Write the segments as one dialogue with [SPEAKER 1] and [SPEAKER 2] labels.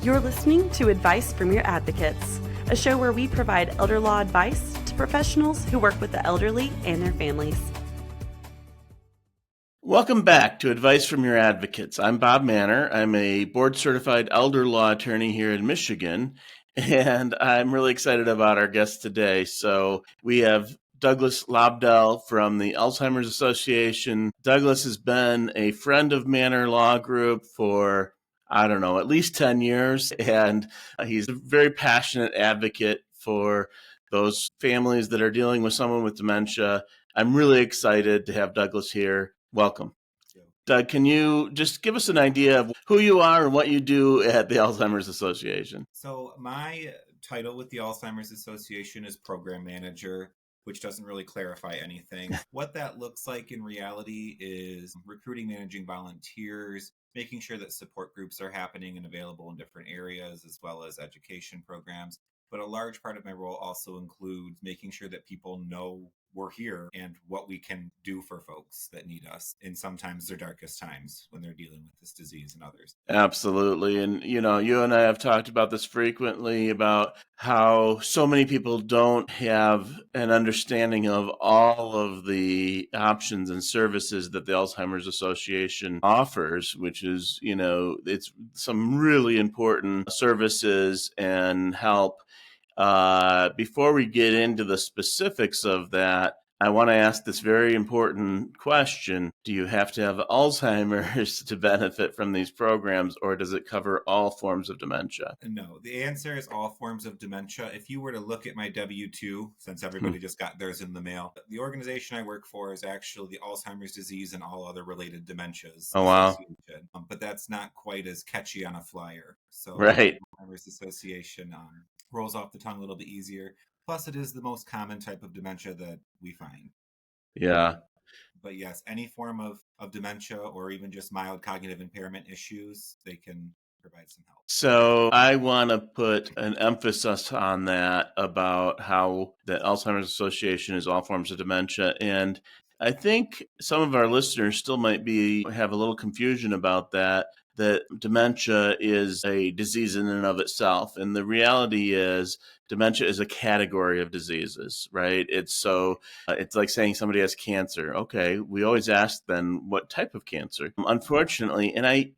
[SPEAKER 1] You're listening to Advice from Your Advocates, a show where we provide elder law advice to professionals who work with the elderly and their families.
[SPEAKER 2] Welcome back to Advice from Your Advocates. I'm Bob Mannor. I'm a board-certified elder law attorney here in Michigan, and I'm really excited about our guest today. So we have Douglas Lobdell from the Alzheimer's Association. Douglas has been a friend of Mannor Law Group for, at least 10 years, and he's a very passionate advocate for those families that are dealing with someone with dementia. I'm really excited to have Douglas here. Welcome. Doug, can you just give us an idea of who you are and what you do at the Alzheimer's Association?
[SPEAKER 3] So my title with the Alzheimer's Association is program manager, which doesn't really clarify anything. What that looks like in reality is recruiting, managing volunteers, making sure that support groups are happening and available in different areas, as well as education programs. But a large part of my role also includes making sure that people know we're here and what we can do for folks that need us in sometimes their darkest times when they're dealing with this disease and others.
[SPEAKER 2] Absolutely. And, you and I have talked about this frequently about how so many people don't have an understanding of all of the options and services that the Alzheimer's Association offers, which is, it's some really important services and help. Before we get into the specifics of that, I want to ask this very important question. Do you have to have Alzheimer's to benefit from these programs, or does it cover all forms of dementia?
[SPEAKER 3] No, the answer is all forms of dementia. If you were to look at my W-2, since everybody just got theirs in the mail, the organization I work for is actually the Alzheimer's disease and all other related dementias.
[SPEAKER 2] Oh, wow.
[SPEAKER 3] But that's not quite as catchy on a flyer. So
[SPEAKER 2] right.
[SPEAKER 3] Alzheimer's Association rolls off the tongue a little bit easier. Plus, it is the most common type of dementia that we find.
[SPEAKER 2] Yeah.
[SPEAKER 3] But yes, any form of dementia or even just mild cognitive impairment issues, they can provide some help.
[SPEAKER 2] So I want to put an emphasis on that about how the Alzheimer's Association is all forms of dementia. And I think some of our listeners still might have a little confusion about that dementia is a disease in and of itself. And the reality is dementia is a category of diseases, right? It's like saying somebody has cancer. Okay, we always ask then what type of cancer. Unfortunately, and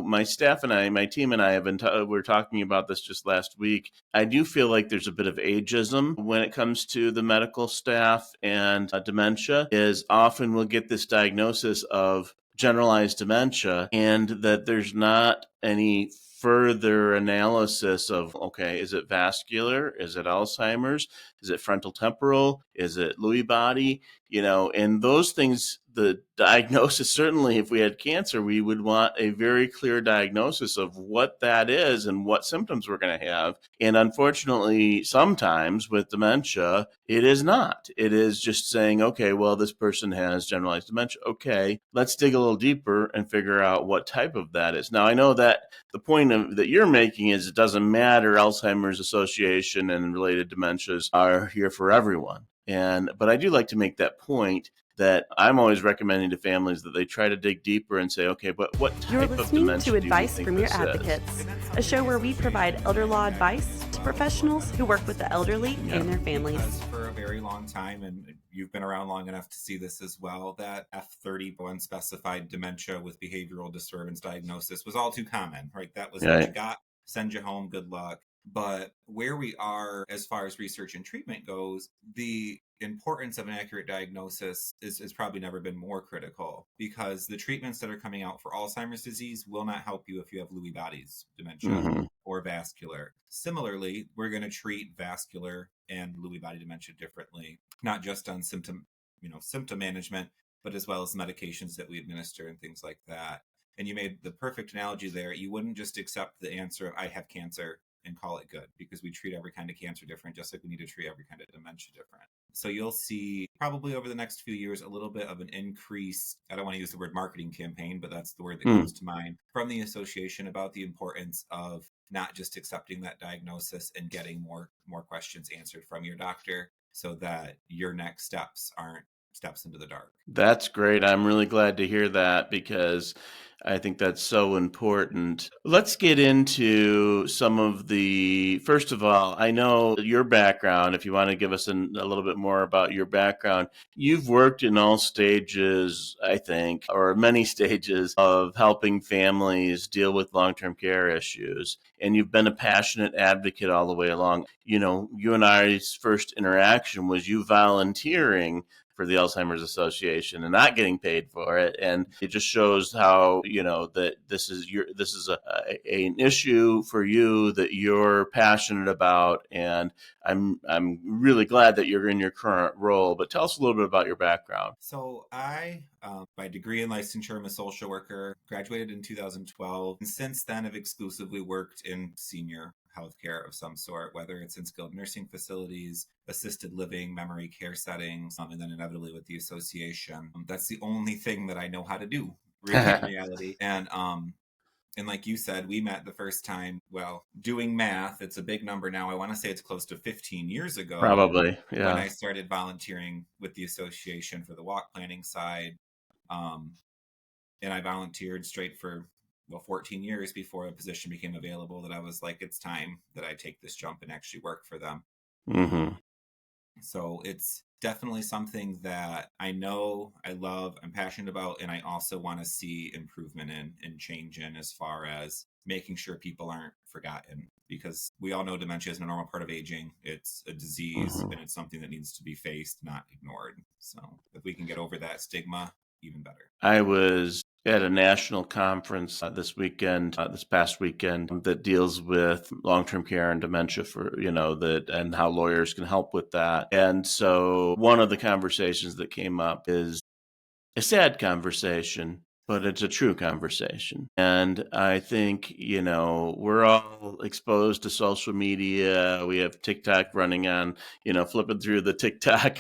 [SPEAKER 2] my staff and my team and I we were talking about this just last week. I do feel like there's a bit of ageism when it comes to the medical staff, and dementia is often we'll get this diagnosis of generalized dementia, and that there's not any further analysis of, okay, is it vascular? Is it Alzheimer's? Is it frontal temporal? Is it Lewy body? And those things, the diagnosis, certainly if we had cancer, we would want a very clear diagnosis of what that is and what symptoms we're going to have. And unfortunately, sometimes with dementia, it is not. It is just saying, okay, well, this person has generalized dementia. Okay, let's dig a little deeper and figure out what type of that is. Now, I know that the point that you're making is it doesn't matter. Alzheimer's Association and related dementias are here for everyone. But I do like to make that point that I'm always recommending to families that they try to dig deeper and say, okay, but what type of dementia do you think this is?
[SPEAKER 1] You're listening to Advice from Your Advocates, a show where we provide elder law advice to professionals who work with the elderly and their families.
[SPEAKER 3] Because for a very long time, and you've been around long enough to see this as well, that F30 unspecified dementia with behavioral disturbance diagnosis was all too common, right? That was what you got, send you home, good luck. But where we are as far as research and treatment goes, the importance of an accurate diagnosis is probably never been more critical, because the treatments that are coming out for Alzheimer's disease will not help you if you have Lewy bodies dementia or vascular. Similarly, we're going to treat vascular and Lewy body dementia differently, not just on symptom management, but as well as medications that we administer and things like that. And you made the perfect analogy there. You wouldn't just accept the answer of I have cancer and call it good, because we treat every kind of cancer different, just like we need to treat every kind of dementia different. So you'll see probably over the next few years a little bit of an increase. I don't want to use the word marketing campaign, but that's the word that comes to mind from the association about the importance of not just accepting that diagnosis and getting more questions answered from your doctor, so that your next steps aren't steps into the dark.
[SPEAKER 2] That's great. I'm really glad to hear that because I think that's so important. Let's get into some of first of all, I know your background, if you want to give us a little bit more about your background. You've worked in all stages, I think, or many stages of helping families deal with long-term care issues. And you've been a passionate advocate all the way along. You and I's first interaction was you volunteering for the Alzheimer's Association and not getting paid for it. And it just shows how, that this is an issue for you that you're passionate about. And I'm really glad that you're in your current role. But tell us a little bit about your background.
[SPEAKER 3] So I, by degree in licensure, I'm a social worker, graduated in 2012. And since then, I've exclusively worked in senior healthcare of some sort, whether it's in skilled nursing facilities, assisted living, memory care settings, and then inevitably with the association. That's the only thing that I know how to do, really, in reality. And like you said, we met the first time, well, doing math, it's a big number now. I want to say it's close to 15 years ago.
[SPEAKER 2] Probably, yeah.
[SPEAKER 3] When I started volunteering with the association for the walk planning side. And I volunteered straight for 14 years before a position became available that I was like, it's time that I take this jump and actually work for them.
[SPEAKER 2] Mm-hmm.
[SPEAKER 3] So it's definitely something that I know, I love, I'm passionate about, and I also want to see improvement in and change in as far as making sure people aren't forgotten, because we all know dementia is a normal part of aging. It's a disease, and it's something that needs to be faced, not ignored. So if we can get over that stigma, even better.
[SPEAKER 2] I was at a national conference this past weekend, that deals with long-term care and dementia and how lawyers can help with that. And so one of the conversations that came up is a sad conversation, but it's a true conversation. And I think, we're all exposed to social media. We have TikTok running on, flipping through the TikTok,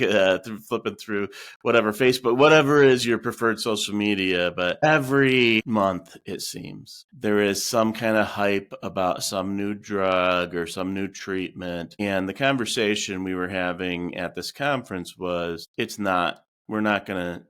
[SPEAKER 2] flipping through whatever, Facebook, whatever is your preferred social media. But every month, it seems, there is some kind of hype about some new drug or some new treatment. And the conversation we were having at this conference was, we're not going to,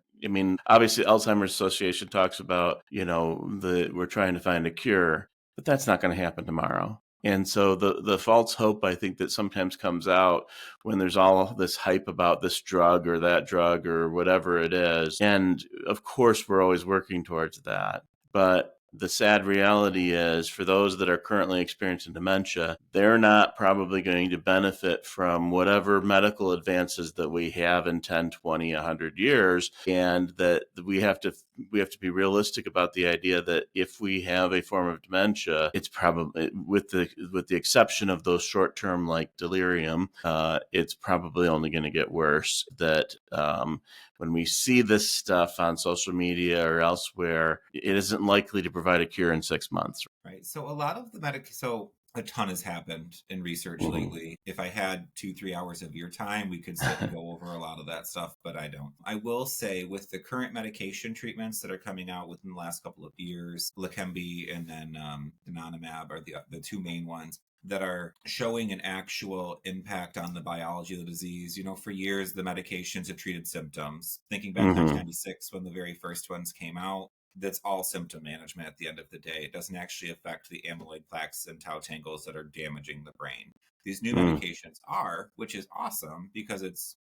[SPEAKER 2] obviously, Alzheimer's Association talks about, we're trying to find a cure, but that's not going to happen tomorrow. And so the false hope, I think, that sometimes comes out when there's all this hype about this drug or that drug or whatever it is. And of course, we're always working towards that. But the sad reality is, for those that are currently experiencing dementia, they're not probably going to benefit from whatever medical advances that we have in 10, 20, 100 years. And that we have to be realistic about the idea that if we have a form of dementia, it's probably, with the exception of those short-term like delirium, it's probably only going to get worse. That when we see this stuff on social media or elsewhere, it isn't likely to provide a cure in 6 months.
[SPEAKER 3] Right. So a lot of the a ton has happened in research lately. If I had 2-3 hours of your time, we could sit and go over a lot of that stuff, but I don't. I will say, with the current medication treatments that are coming out within the last couple of years, Leqembi and then donanemab are the two main ones that are showing an actual impact on the biology of the disease. For years, the medications have treated symptoms. Thinking back to 1996, when the very first ones came out, that's all symptom management at the end of the day. It doesn't actually affect the amyloid plaques and tau tangles that are damaging the brain. These new medications are, which is awesome, because it's,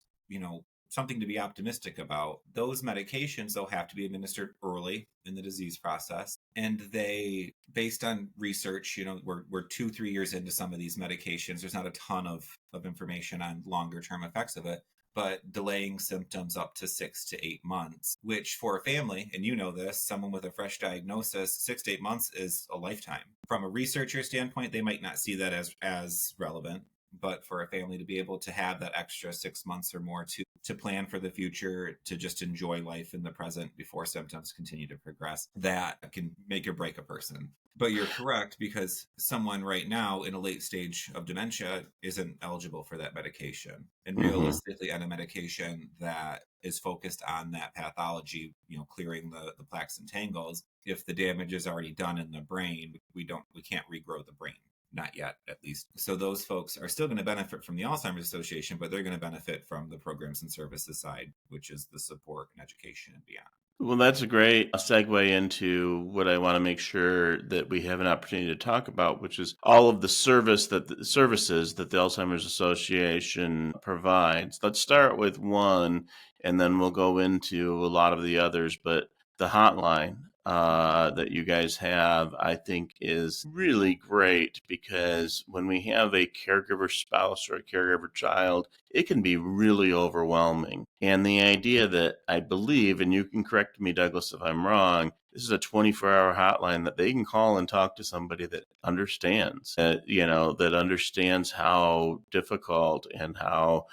[SPEAKER 3] something to be optimistic about. Those medications, though, have to be administered early in the disease process. And they, based on research, we're 2-3 years into some of these medications. There's not a ton of information on longer term effects of it, but delaying symptoms up to 6 to 8 months, which for a family, and this, someone with a fresh diagnosis, 6 to 8 months is a lifetime. From a researcher standpoint, they might not see that as relevant, but for a family to be able to have that extra 6 months or more to plan for the future, to just enjoy life in the present before symptoms continue to progress, that can make or break a person. But you're correct, because someone right now in a late stage of dementia isn't eligible for that medication. And realistically, on a medication that is focused on that pathology, clearing the plaques and tangles, if the damage is already done in the brain, we can't regrow the brain. not yet, at least. So those folks are still going to benefit from the Alzheimer's Association, but they're going to benefit from the programs and services side, which is the support and education and beyond.
[SPEAKER 2] Well, that's a great segue into what I want to make sure that we have an opportunity to talk about, which is all of the services that the Alzheimer's Association provides. Let's start with one, and then we'll go into a lot of the others. But the hotline that you guys have, I think, is really great, because when we have a caregiver spouse or a caregiver child, it can be really overwhelming. And the idea that, I believe, and you can correct me, Douglas, if I'm wrong, this is a 24-hour hotline that they can call and talk to somebody that understands, that understands how difficult and how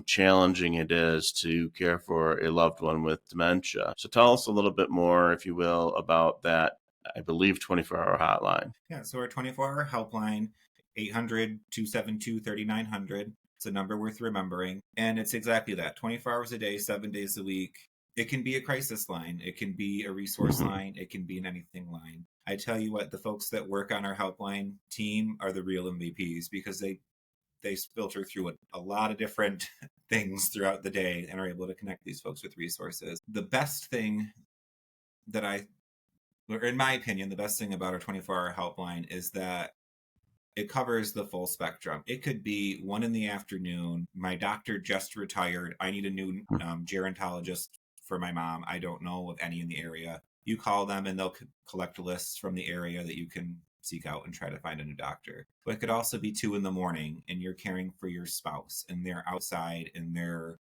[SPEAKER 2] challenging it is to care for a loved one with dementia. So tell us a little bit more, if you will, about that, I believe, 24-hour hotline.
[SPEAKER 3] Yeah, so our 24-hour helpline, 800-272-3900. It's a number worth remembering. And it's exactly that, 24 hours a day, 7 days a week. It can be a crisis line. It can be a resource line. It can be an anything line. I tell you what, the folks that work on our helpline team are the real MVPs, because they filter through a lot of different things throughout the day and are able to connect these folks with resources. The best thing in my opinion, the best thing about our 24-hour helpline is that it covers the full spectrum. It could be 1 p.m, my doctor just retired, I need a new gerontologist for my mom. I don't know of any in the area. You call them and they'll collect lists from the area that you can seek out and try to find a new doctor. But it could also be 2 a.m. and you're caring for your spouse and they're outside and they're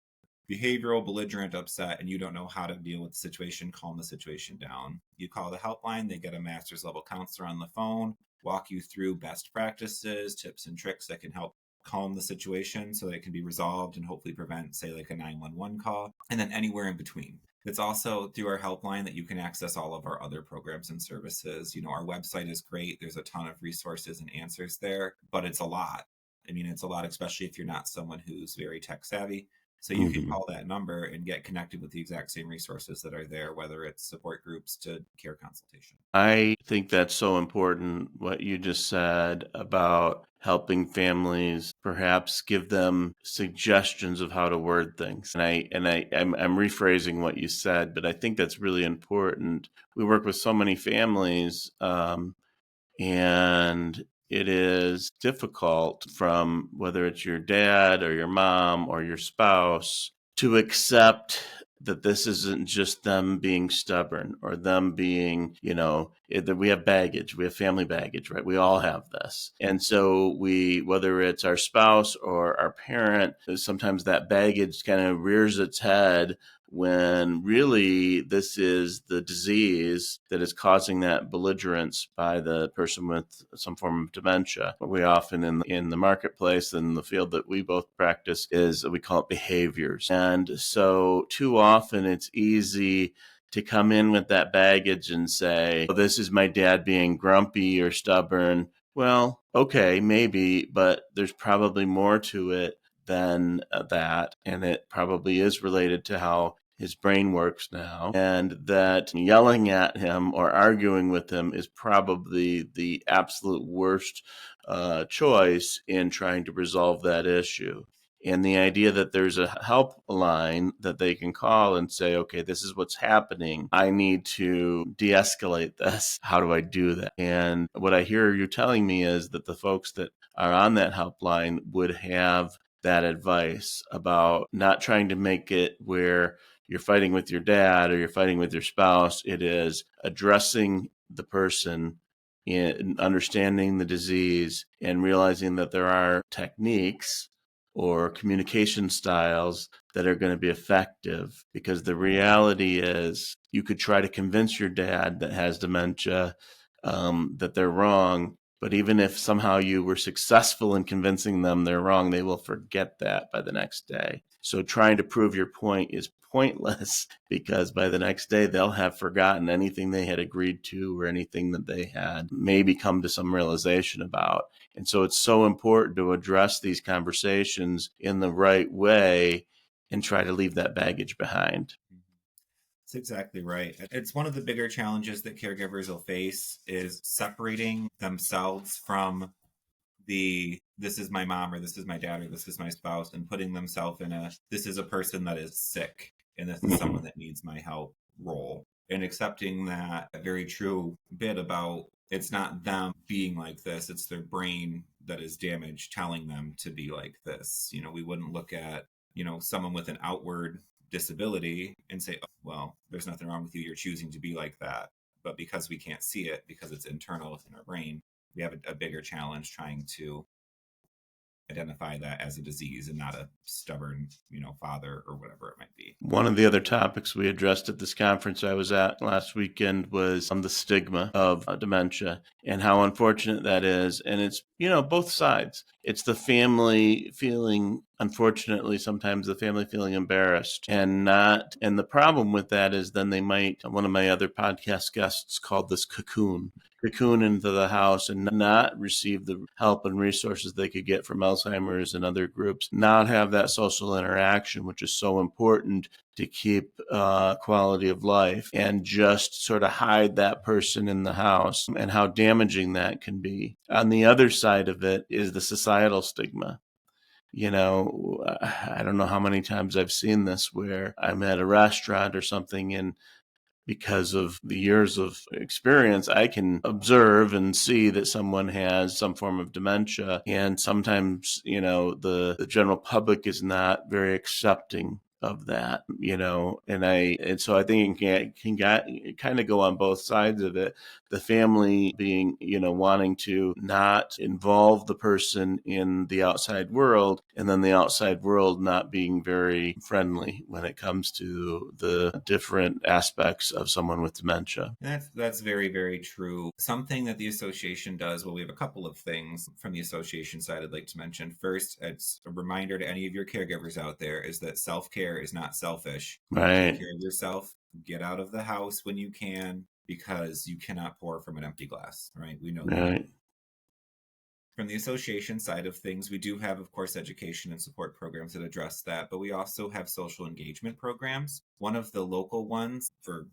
[SPEAKER 3] behavioral, belligerent, upset, and you don't know how to deal with the situation, calm the situation down. You call the helpline, they get a master's level counselor on the phone, walk you through best practices, tips and tricks that can help calm the situation so that it can be resolved and hopefully prevent, say, like a 911 call, and then anywhere in between. It's also through our helpline that you can access all of our other programs and services. Our website is great. There's a ton of resources and answers there, but it's a lot. It's a lot, especially if you're not someone who's very tech savvy. So you can call that number and get connected with the exact same resources that are there, whether it's support groups to care consultation.
[SPEAKER 2] I think that's so important, what you just said about helping families, perhaps give them suggestions of how to word things. I'm rephrasing what you said, but I think that's really important. We work with so many families, and it is difficult, from whether it's your dad or your mom or your spouse, to accept that this isn't just them being stubborn or them being, that we have baggage, we have family baggage, right? We all have this. And so whether it's our spouse or our parent, sometimes that baggage kind of rears its head, when really this is the disease that is causing that belligerence by the person with some form of dementia. We often in the marketplace, in the field that we both practice, is we call it behaviors. And so too often it's easy to come in with that baggage and say, oh, this is my dad being grumpy or stubborn. Well, okay, maybe, but there's probably more to it than that, and it probably is related to how his brain works now, and that yelling at him or arguing with him is probably the absolute worst choice in trying to resolve that issue. And the idea that there's a helpline that they can call and say, okay, this is what's happening. I need to de-escalate this. How do I do that? And what I hear you telling me is that the folks that are on that helpline would have that advice about not trying to make it where you're fighting with your dad or you're fighting with your spouse. It is addressing the person in understanding the disease and realizing that there are techniques or communication styles that are going to be effective, because the reality is you could try to convince your dad that has dementia that they're wrong. But even if somehow you were successful in convincing them they're wrong, they will forget that by the next day. So trying to prove your point is pointless, because by the next day they'll have forgotten anything they had agreed to or anything that they had maybe come to some realization about. And so it's so important to address these conversations in the right way and try to leave that baggage behind.
[SPEAKER 3] That's exactly right. It's one of the bigger challenges that caregivers will face, is separating themselves from this is my mom, or this is my dad, or this is my spouse, and putting themselves in this is a person that is sick and this is someone that needs my help role, and accepting that very true bit about it's not them being like this, it's their brain that is damaged telling them to be like this. We wouldn't look at someone with an outward disability and say, oh, well, there's nothing wrong with you, you're choosing to be like that. But because we can't see it, because it's internal within our brain, we have a bigger challenge trying to identify that as a disease and not a stubborn, father or whatever it might be.
[SPEAKER 2] One of the other topics we addressed at this conference I was at last weekend was the stigma of dementia and how unfortunate that is. And it's, both sides. It's the family feeling, unfortunately, sometimes the family feeling embarrassed and the problem with that is then they might, one of my other podcast guests called this cocoon into the house and not receive the help and resources they could get from Alzheimer's and other groups, not have that social interaction, which is so important to keep quality of life, and just sort of hide that person in the house and how damaging that can be. On the other side of it is the societal stigma. I don't know how many times I've seen this where I'm at a restaurant or something and because of the years of experience, I can observe and see that someone has some form of dementia. And sometimes, the general public is not very accepting of that, and so I think it can kind of go on both sides of it. The family being, wanting to not involve the person in the outside world, and then the outside world not being very friendly when it comes to the different aspects of someone with dementia.
[SPEAKER 3] That's very, very true. Something that the association does, well, we have a couple of things from the association side I'd like to mention. First, it's a reminder to any of your caregivers out there is that self-care is not selfish.
[SPEAKER 2] Right.
[SPEAKER 3] Take care of yourself. Get out of the house when you can, because you cannot pour from an empty glass, right? We know
[SPEAKER 2] right.
[SPEAKER 3] that. From the association side of things, we do have, of course, education and support programs that address that, but we also have social engagement programs. One of the local ones for,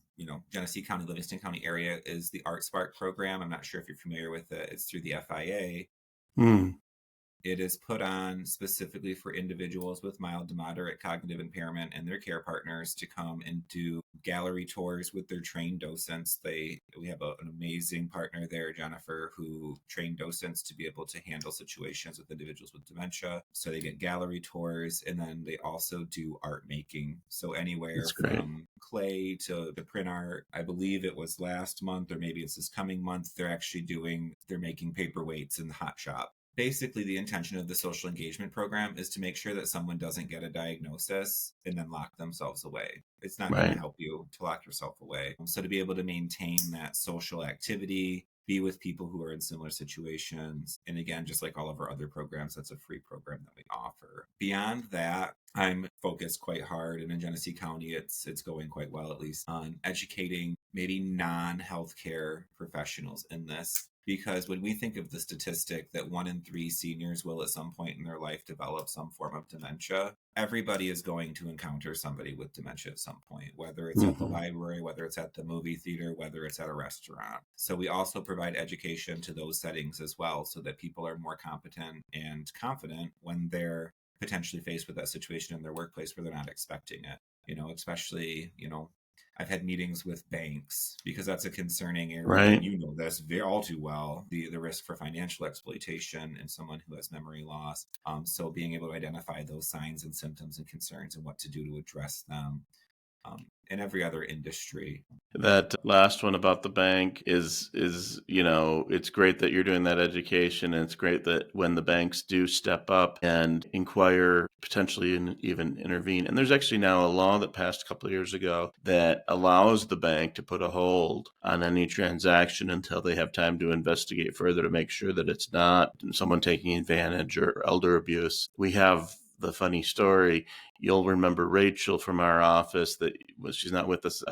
[SPEAKER 3] Genesee County, Livingston County area is the Art Spark program. I'm not sure if you're familiar with it. It's through the FIA. It is put on specifically for individuals with mild to moderate cognitive impairment and their care partners to come and do gallery tours with their trained docents. We have an amazing partner there, Jennifer, who trained docents to be able to handle situations with individuals with dementia. So they get gallery tours, and then they also do art making. So anywhere from clay to the print art. I believe it was last month, or maybe it's this coming month, they're making paperweights in the hot shop. Basically, the intention of the social engagement program is to make sure that someone doesn't get a diagnosis and then lock themselves away. It's not going to help you to lock yourself away. So to be able to maintain that social activity, be with people who are in similar situations. And again, just like all of our other programs, that's a free program that we offer. Beyond that, I'm focused quite hard, and in Genesee County, it's going quite well, at least, on educating maybe non-healthcare professionals in this. Because when we think of the statistic that 1 in 3 seniors will at some point in their life develop some form of dementia, everybody is going to encounter somebody with dementia at some point, whether it's at the library, whether it's at the movie theater, whether it's at a restaurant. So we also provide education to those settings as well, so that people are more competent and confident when they're potentially faced with that situation in their workplace where they're not expecting it. Especially, I've had meetings with banks because that's a concerning area.
[SPEAKER 2] Right.
[SPEAKER 3] You know this all too well, the risk for financial exploitation in someone who has memory loss. So being able to identify those signs and symptoms and concerns and what to do to address them. In every other industry.
[SPEAKER 2] That last one about the bank is it's great that you're doing that education, and it's great that when the banks do step up and inquire, potentially even intervene. And there's actually now a law that passed a couple of years ago that allows the bank to put a hold on any transaction until they have time to investigate further to make sure that it's not someone taking advantage or elder abuse. We have the funny story you'll remember Rachel from our office that she's not with us.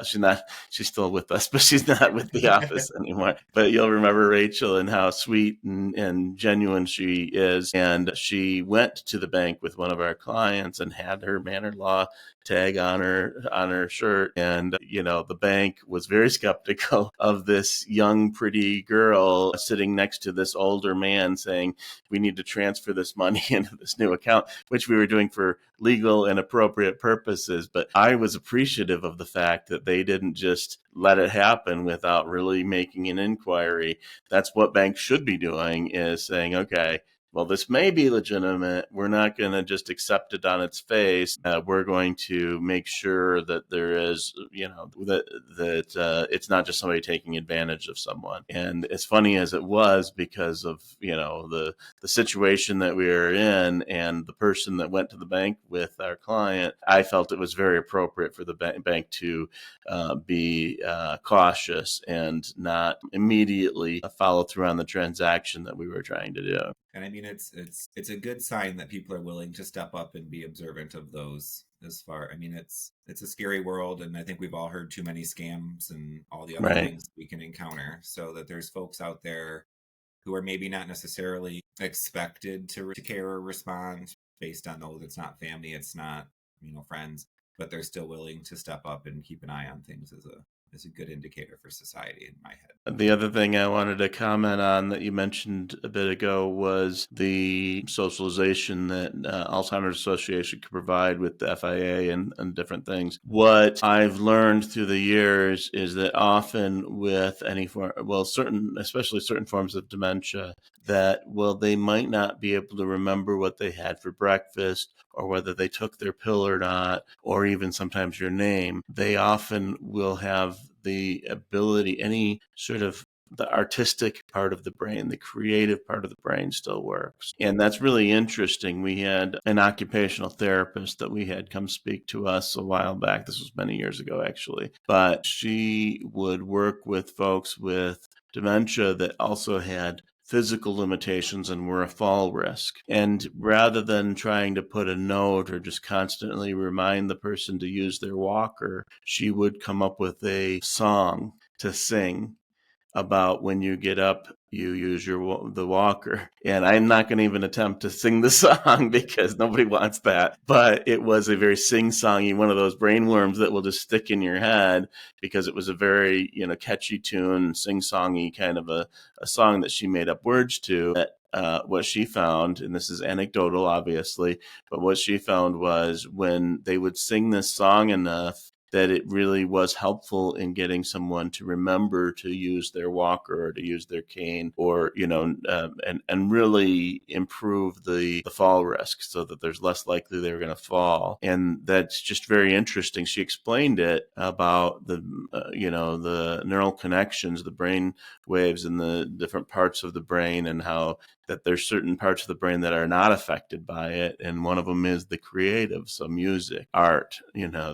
[SPEAKER 2] She's still with us, but she's not with the office anymore. But you'll remember Rachel and how sweet and genuine she is. And she went to the bank with one of our clients and had her Mannor Law tag on her shirt. And, the bank was very skeptical of this young, pretty girl sitting next to this older man saying, we need to transfer this money into this new account, which we were doing for legal and appropriate purposes. But I was appreciative of the fact that they didn't just let it happen without really making an inquiry. That's what banks should be doing, is saying, okay, well, this may be legitimate. We're not going to just accept it on its face. We're going to make sure that there is, that it's not just somebody taking advantage of someone. And as funny as it was, because of, the situation that we were in and the person that went to the bank with our client, I felt it was very appropriate for the bank to be cautious and not immediately follow through on the transaction that we were trying to do.
[SPEAKER 3] And I mean, it's a good sign that people are willing to step up and be observant of those. It's a scary world, and I think we've all heard too many scams and all the other things we can encounter. So that there's folks out there who are maybe not necessarily expected to care or respond based on, it's not family, it's not, friends, but they're still willing to step up and keep an eye on things as a good indicator for society in my head.
[SPEAKER 2] The other thing I wanted to comment on that you mentioned a bit ago was the socialization that Alzheimer's Association could provide with the FIA and different things. What I've learned through the years is that often with especially certain forms of dementia, they might not be able to remember what they had for breakfast or whether they took their pill or not, or even sometimes your name. They often will have the ability, any sort of the artistic part of the brain, the creative part of the brain still works. And that's really interesting. We had an occupational therapist that we had come speak to us a while back. This was many years ago, actually. But she would work with folks with dementia that also had physical limitations and were a fall risk. And rather than trying to put a note or just constantly remind the person to use their walker, she would come up with a song to sing about when you get up, you use the walker. And I'm not going to even attempt to sing the song because nobody wants that. But it was a very sing-songy, one of those brainworms that will just stick in your head because it was a very, catchy tune, sing-songy kind of a song that she made up words to. What she found, and this is anecdotal, obviously, but what she found was when they would sing this song enough that it really was helpful in getting someone to remember to use their walker or to use their cane, or and really improve the fall risk so that there's less likely they're going to fall. And that's just very interesting. She explained it about the neural connections, the brain waves in the different parts of the brain, and how that there's certain parts of the brain that are not affected by it. And one of them is the creative. So music, art,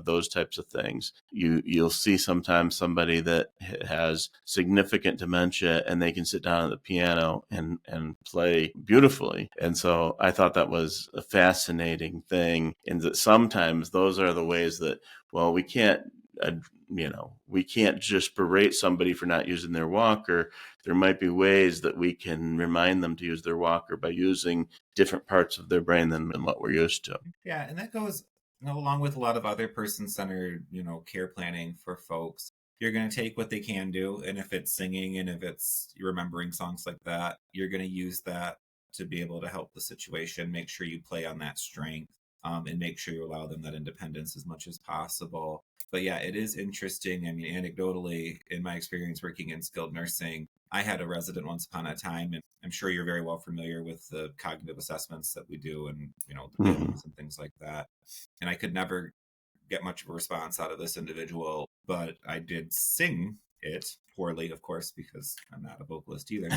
[SPEAKER 2] those types of things. You'll see sometimes somebody that has significant dementia and they can sit down at the piano and play beautifully. And so I thought that was a fascinating thing. And that sometimes those are the ways that, we can't just berate somebody for not using their walker. There might be ways that we can remind them to use their walker by using different parts of their brain than what we're used to.
[SPEAKER 3] Yeah, and that goes along with a lot of other person-centered, care planning for folks. You're going to take what they can do, and if it's singing and if it's remembering songs like that, you're going to use that to be able to help the situation. Make sure you play on that strength, and make sure you allow them that independence as much as possible. But yeah, it is interesting. I mean, anecdotally, in my experience working in skilled nursing, I had a resident once upon a time, and I'm sure you're very well familiar with the cognitive assessments that we do and, the feelings and things like that. And I could never get much of a response out of this individual, but I did sing it poorly, of course, because I'm not a vocalist either.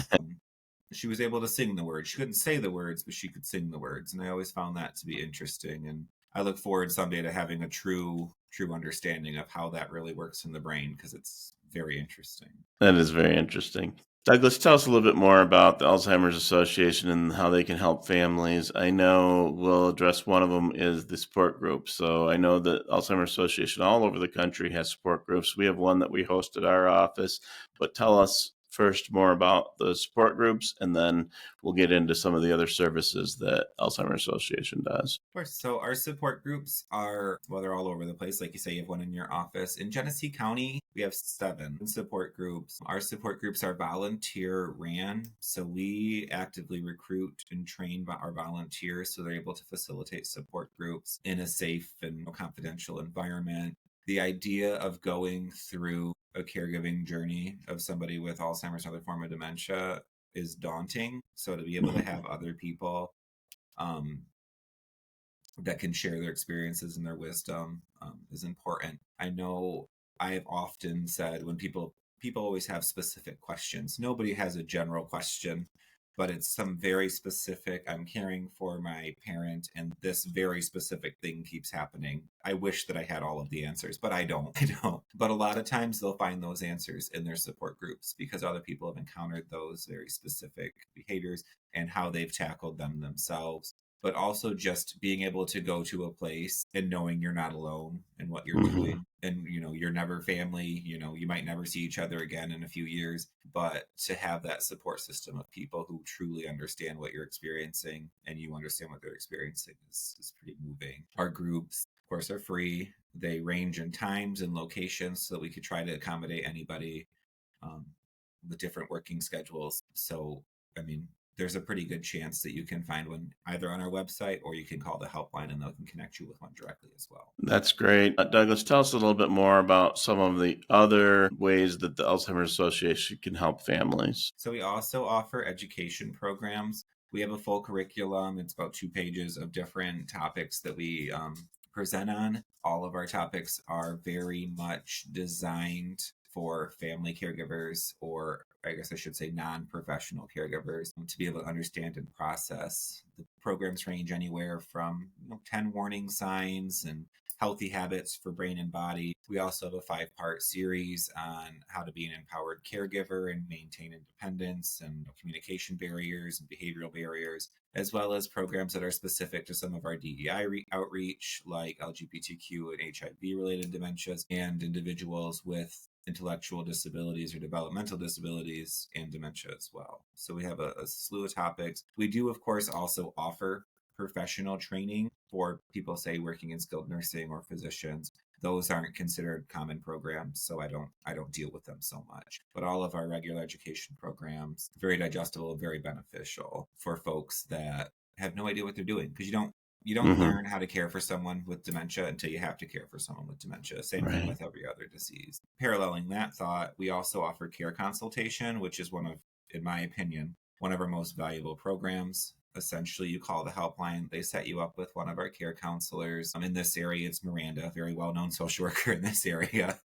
[SPEAKER 3] She was able to sing the words. She couldn't say the words, but she could sing the words. And I always found that to be interesting. And I look forward someday to having a true understanding of how that really works in the brain, because it's very interesting.
[SPEAKER 2] That is very interesting. Douglas, tell us a little bit more about the Alzheimer's Association and how they can help families. I know we'll address one of them is the support group. So I know that Alzheimer's Association all over the country has support groups. We have one that we host at our office, but tell us first more about the support groups, and then we'll get into some of the other services that Alzheimer's Association does.
[SPEAKER 3] Of course. So our support groups are, well, they're all over the place. Like you say, you have one in your office. In Genesee County, we have 7 support groups. Our support groups are volunteer ran. So we actively recruit and train our volunteers so they're able to facilitate support groups in a safe and confidential environment. The idea of going through a caregiving journey of somebody with Alzheimer's or other form of dementia is daunting. So to be able to have other people that can share their experiences and their wisdom is important. I know I have often said when people always have specific questions. Nobody has a general question, but it's some very specific, I'm caring for my parent and this very specific thing keeps happening. I wish that I had all of the answers, but I don't. But a lot of times they'll find those answers in their support groups because other people have encountered those very specific behaviors and how they've tackled them themselves. But also just being able to go to a place and knowing you're not alone in what you're doing. And, you're never family, you might never see each other again in a few years, but to have that support system of people who truly understand what you're experiencing and you understand what they're experiencing is pretty moving. Our groups, of course, are free. They range in times and locations so that we could try to accommodate anybody with different working schedules. So, there's a pretty good chance that you can find one either on our website or you can call the helpline and they can connect you with one directly as well.
[SPEAKER 2] That's great. Douglas, tell us a little bit more about some of the other ways that the Alzheimer's Association can help families.
[SPEAKER 3] So we also offer education programs. We have a full curriculum. It's about 2 pages of different topics that we present on. All of our topics are very much designed for family caregivers, or I guess I should say non-professional caregivers, to be able to understand and process. The programs range anywhere from 10 warning signs and healthy habits for brain and body. We also have a 5-part series on how to be an empowered caregiver and maintain independence and communication barriers and behavioral barriers, as well as programs that are specific to some of our DEI outreach, like LGBTQ and HIV-related dementias, and individuals with intellectual disabilities or developmental disabilities and dementia as well. So we have a slew of topics. We do, of course, also offer professional training for people, say, working in skilled nursing or physicians. Those aren't considered common programs, so I don't deal with them so much. But all of our regular education programs, very digestible, very beneficial for folks that have no idea what they're doing, because you don't learn how to care for someone with dementia until you have to care for someone with dementia. Same thing with every other disease. Paralleling that thought, we also offer care consultation, which is in my opinion, one of our most valuable programs. Essentially, you call the helpline, they set you up with one of our care counselors. In this area, it's Miranda, a very well-known social worker in this area.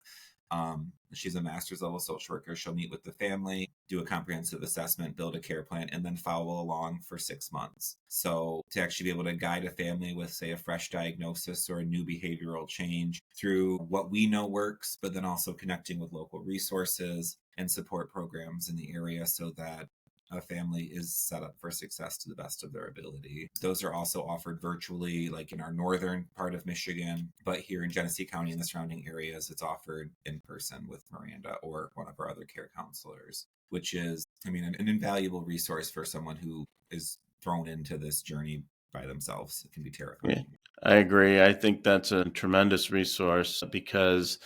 [SPEAKER 3] She's a master's level social worker. She'll meet with the family, do a comprehensive assessment, build a care plan, and then follow along for 6 months. So to actually be able to guide a family with, say, a fresh diagnosis or a new behavioral change through what we know works, but then also connecting with local resources and support programs in the area so that a family is set up for success to the best of their ability. Those are also offered virtually, like in our northern part of Michigan, but here in Genesee County and the surrounding areas, it's offered in person with Miranda or one of our other care counselors, which is, an invaluable resource for someone who is thrown into this journey by themselves. It can be terrifying.
[SPEAKER 2] Yeah, I agree. I think that's a tremendous resource because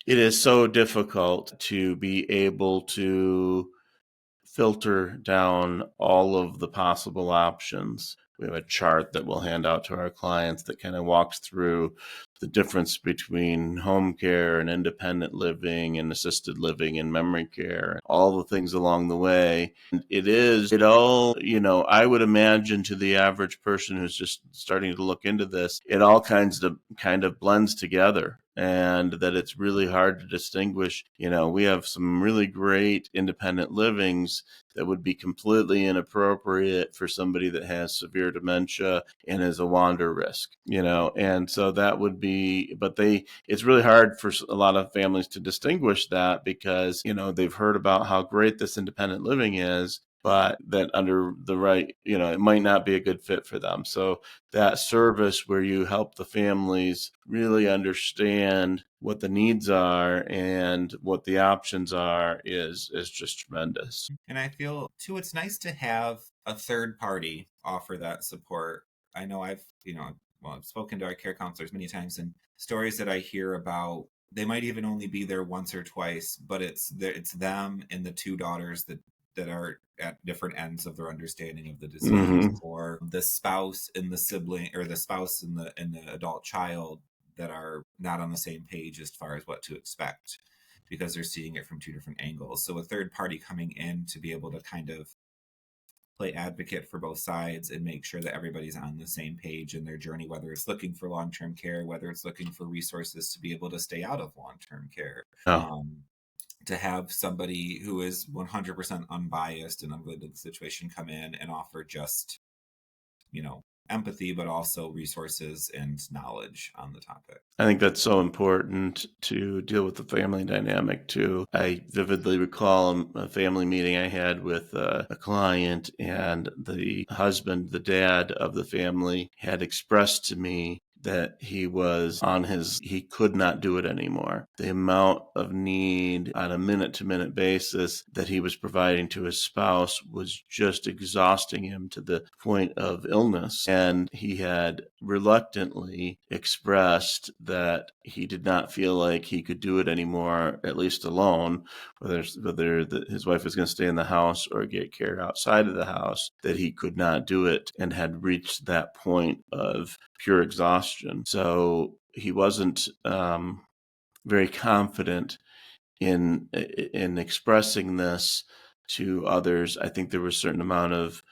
[SPEAKER 2] it is so difficult to be able to filter down all of the possible options. We have a chart that we'll hand out to our clients that kind of walks through the difference between home care and independent living and assisted living and memory care, all the things along the way. And I would imagine to the average person who's just starting to look into this, it all kind of blends together. And that it's really hard to distinguish. We have some really great independent livings that would be completely inappropriate for somebody that has severe dementia and is a wander risk, and so that would be, but it's really hard for a lot of families to distinguish that because, they've heard about how great this independent living is, but that under the right, it might not be a good fit for them. So that service where you help the families really understand what the needs are and what the options are is just tremendous.
[SPEAKER 3] And I feel too, it's nice to have a third party offer that support. I know I've spoken to our care counselors many times, and stories that I hear about, they might even only be there once or twice, but it's them and the two daughters that are at different ends of their understanding of the disease,
[SPEAKER 2] Mm-hmm.
[SPEAKER 3] or the spouse and the sibling, or the spouse and the adult child that are not on the same page as far as what to expect, because they're seeing it from two different angles. So a third party coming in to be able to kind of play advocate for both sides and make sure that everybody's on the same page in their journey, whether it's looking for long-term care, whether it's looking for resources to be able to stay out of long-term care.
[SPEAKER 2] Oh.
[SPEAKER 3] To have somebody who is 100% unbiased and unrelated to the situation come in and offer just, empathy, but also resources and knowledge on the topic.
[SPEAKER 2] I think that's so important to deal with the family dynamic too. I vividly recall a family meeting I had with a client, and the husband, the dad of the family, had expressed to me that he could not do it anymore. The amount of need on a minute-to-minute basis that he was providing to his spouse was just exhausting him to the point of illness. And he had reluctantly expressed that he did not feel like he could do it anymore, at least alone, whether his wife was going to stay in the house or get care outside of the house, that he could not do it and had reached that point of pure exhaustion. So he wasn't very confident in expressing this to others. I think there was a certain amount of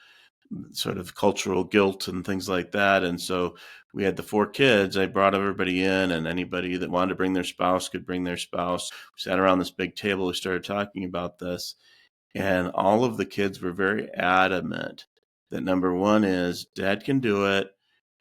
[SPEAKER 2] sort of cultural guilt and things like that. And so we had the 4 kids. I brought everybody in, and anybody that wanted to bring their spouse could bring their spouse. We sat around this big table. We started talking about this, and all of the kids were very adamant that number one is Dad can do it.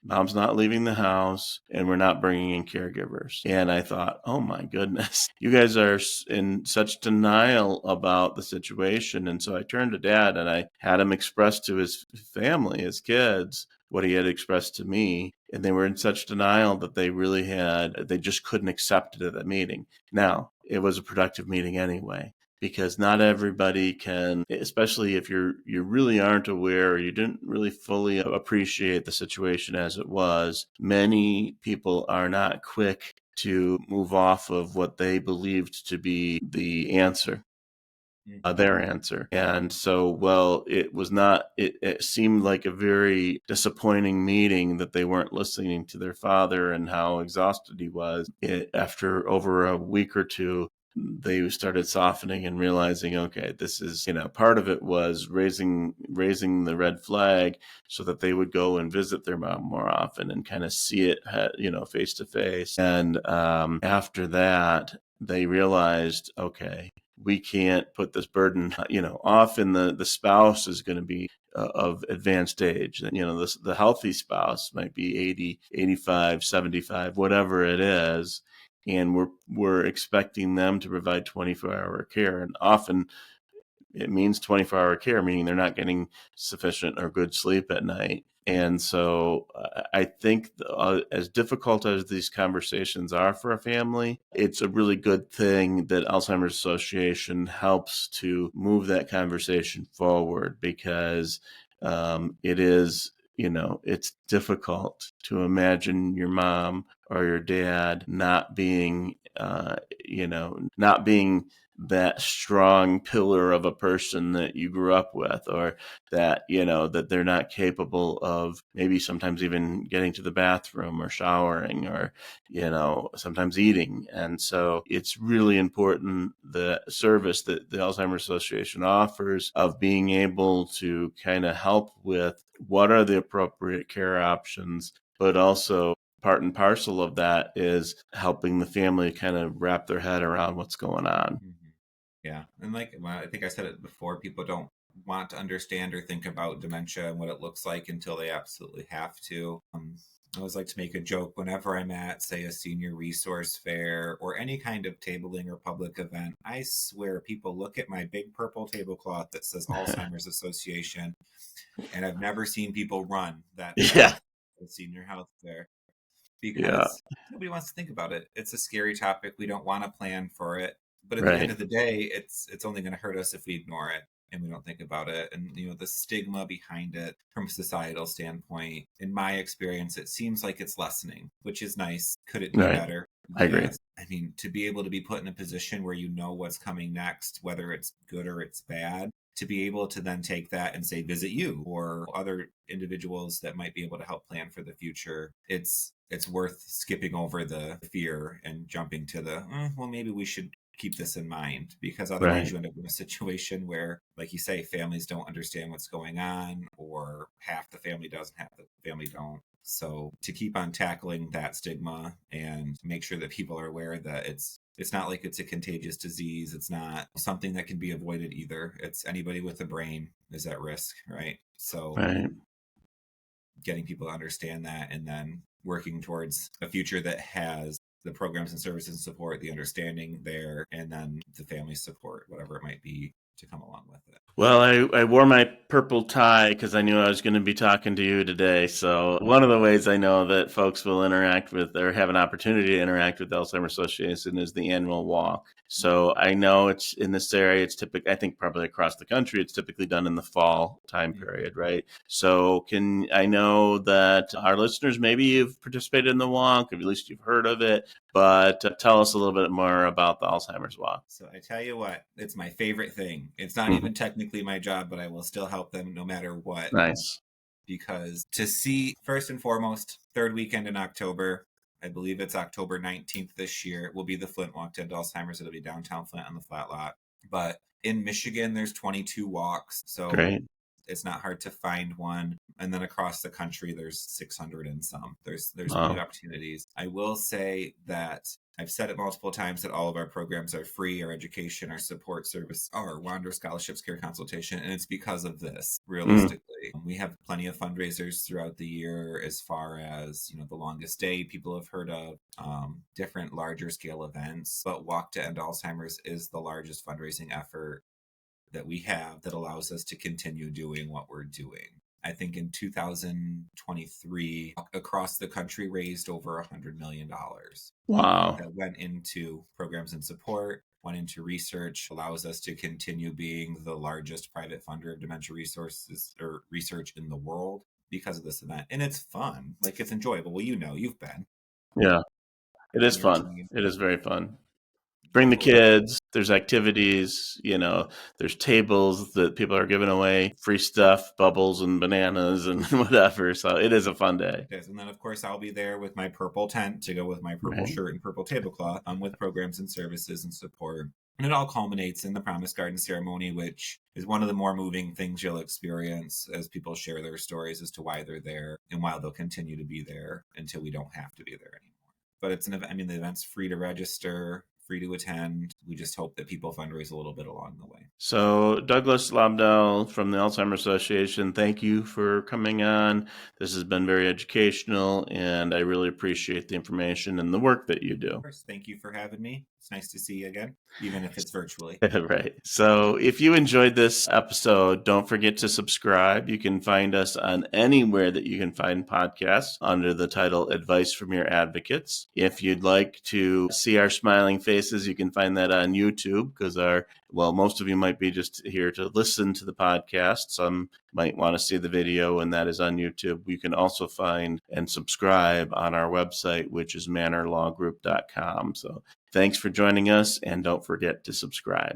[SPEAKER 2] Mom's not leaving the house, and we're not bringing in caregivers. And I thought, oh my goodness, you guys are in such denial about the situation. And so I turned to Dad and I had him express to his family, his kids, what he had expressed to me. And they were in such denial that they just couldn't accept it at that meeting. Now, it was a productive meeting anyway, because not everybody can, especially if you really aren't aware or you didn't really fully appreciate the situation as it was. Many people are not quick to move off of what they believed to be the answer. Their answer. And so, it seemed like a very disappointing meeting that they weren't listening to their father and how exhausted he was. After over a week or two, they started softening and realizing, okay, this is, part of it was raising the red flag so that they would go and visit their mom more often and kind of see it, face to face. And after that, they realized, okay, we can't put this burden, often the spouse is going to be of advanced age. And, the healthy spouse might be 80, 85, 75, whatever it is. And we're expecting them to provide 24-hour care. And often it means 24-hour care, meaning they're not getting sufficient or good sleep at night. And so I think as difficult as these conversations are for a family, it's a really good thing that Alzheimer's Association helps to move that conversation forward, because it is, it's difficult to imagine your mom or your dad not being that strong pillar of a person that you grew up with, or that, that they're not capable of maybe sometimes even getting to the bathroom or showering or, sometimes eating. And so it's really important, the service that the Alzheimer's Association offers of being able to kind of help with what are the appropriate care options, but also part and parcel of that is helping the family kind of wrap their head around what's going on.
[SPEAKER 3] Yeah. And I think I said it before, people don't want to understand or think about dementia and what it looks like until they absolutely have to. I always like to make a joke whenever I'm at, say, a senior resource fair or any kind of tabling or public event. I swear people look at my big purple tablecloth that says Alzheimer's Association, and I've never seen people run that fast at a senior health fair because nobody wants to think about it. It's a scary topic. We don't want to plan for it. But at the end of the day, it's only going to hurt us if we ignore it and we don't think about it. And, the stigma behind it from a societal standpoint, in my experience, it seems like it's lessening, which is nice. Could it be better?
[SPEAKER 2] I agree.
[SPEAKER 3] I mean, to be able to be put in a position where you know what's coming next, whether it's good or it's bad, to be able to then take that and say, visit you or other individuals that might be able to help plan for the future. It's worth skipping over the fear and jumping to the, well, maybe we should keep this in mind, because otherwise you end up in a situation where, like you say, families don't understand what's going on, or half the family does, half the family don't. So to keep on tackling that stigma and make sure that people are aware that it's not like it's a contagious disease. It's not something that can be avoided either. It's anybody with a brain is at risk, right? So getting people to understand that, and then working towards a future that has the programs and services and support, the understanding there, and then the family support, whatever it might be, to come along with it.
[SPEAKER 2] Well, I wore my purple tie because I knew I was going to be talking to you today. So one of the ways I know that folks will interact with or have an opportunity to interact with the Alzheimer's Association is the annual walk. So I know it's in this area, it's typically, I think probably across the country, it's typically done in the fall time period, right? So I know that our listeners, maybe you've participated in the walk, or at least you've heard of it, but tell us a little bit more about the Alzheimer's walk.
[SPEAKER 3] So I tell you what, it's my favorite thing. It's not even technically my job, but I will still help them no matter what.
[SPEAKER 2] Nice.
[SPEAKER 3] Because to see, first and foremost, third weekend in October, I believe it's October 19th this year, will be the Flint Walk to End Alzheimer's. It'll be downtown Flint on the flat lot. But in Michigan, there's 22 walks. So it's not hard to find one. And then across the country, there's 600 and some. There's good opportunities. I will say that I've said it multiple times that all of our programs are free. Our education, our support service, our Wander scholarships, care consultation. And it's because of this, realistically. We have plenty of fundraisers throughout the year, as far as, the longest day people have heard of, different larger scale events. But Walk to End Alzheimer's is the largest fundraising effort that we have that allows us to continue doing what we're doing. I think in 2023, across the country, raised over $100 million.
[SPEAKER 2] Wow.
[SPEAKER 3] That went into programs and support, went into research, allows us to continue being the largest private funder of dementia resources or research in the world because of this event. And it's fun. Like, it's enjoyable. Well, you've been.
[SPEAKER 2] Yeah, it is fun. It is very fun. Bring the kids, there's activities, there's tables that people are giving away, free stuff, bubbles and bananas and whatever. So it is a fun day.
[SPEAKER 3] It is. And then, of course, I'll be there with my purple tent to go with my purple shirt and purple tablecloth, with programs and services and support. And it all culminates in the Promise Garden ceremony, which is one of the more moving things you'll experience as people share their stories as to why they're there and why they'll continue to be there until we don't have to be there anymore. But it's the event's free to register, free to attend. We just hope that people fundraise a little bit along the way.
[SPEAKER 2] So Douglas Lobdell from the Alzheimer's Association, thank you for coming on. This has been very educational, and I really appreciate the information and the work that you do.
[SPEAKER 3] Of course, thank you for having me. It's nice to see you again, even if it's virtually.
[SPEAKER 2] Right. So if you enjoyed this episode, don't forget to subscribe. You can find us on anywhere that you can find podcasts under the title Advice from Your Advocates. If you'd like to see our smiling faces, you can find that on YouTube, because most of you might be just here to listen to the podcast. Some might want to see the video, and that is on YouTube. You can also find and subscribe on our website, which is mannorlawgroup.com. So thanks for joining us, and don't forget to subscribe.